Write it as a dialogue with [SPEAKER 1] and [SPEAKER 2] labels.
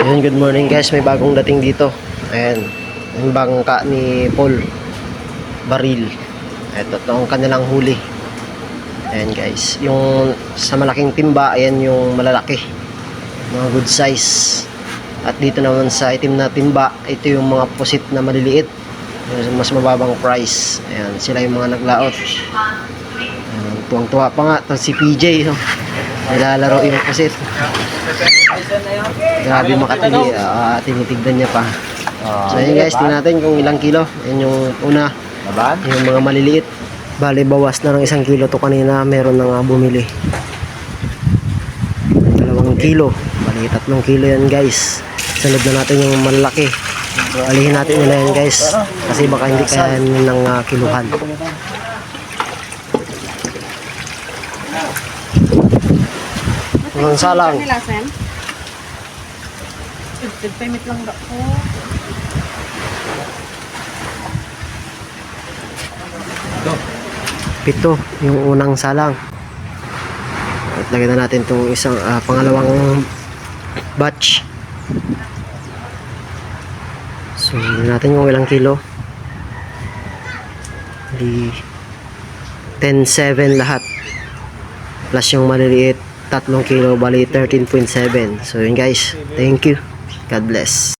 [SPEAKER 1] Ayun, good morning guys, may bagong dating dito. Ayan, yung bangka ni Paul Baril. Ito ang kanilang huli. Ayan guys, yung sa malaking timba, ayan yung malalaki, mga good size. At dito naman sa itim na timba, ito yung mga pusit na maliliit, mas mababang price. Ayan, sila yung mga naglaot. Ayan, tuwang-tuwa pa nga ito si PJ, no? Nilalaro yung pusit. Grabe makatili. Tinitigdan niya pa. So yun guys, tingnan natin kung ilang kilo. Yan yung una, yung mga maliliit. Bali bawas na ng 1 kilo to kanina. Meron na nga bumili 2 kilo. Bali 3 kilo yan guys. Sunod na natin yung malalaki. Alihin natin nila yan guys, kasi baka hindi kaya ng kiluhan. Ang salang
[SPEAKER 2] payment lang ako.
[SPEAKER 1] Pito yung unang salang. At lagyan na natin itong isang pangalawang batch. So natin kung ilang kilo. Di 10.7 lahat. Plus yung maliliit 3 kilo, bali 13.7. So yun guys, thank you. God bless.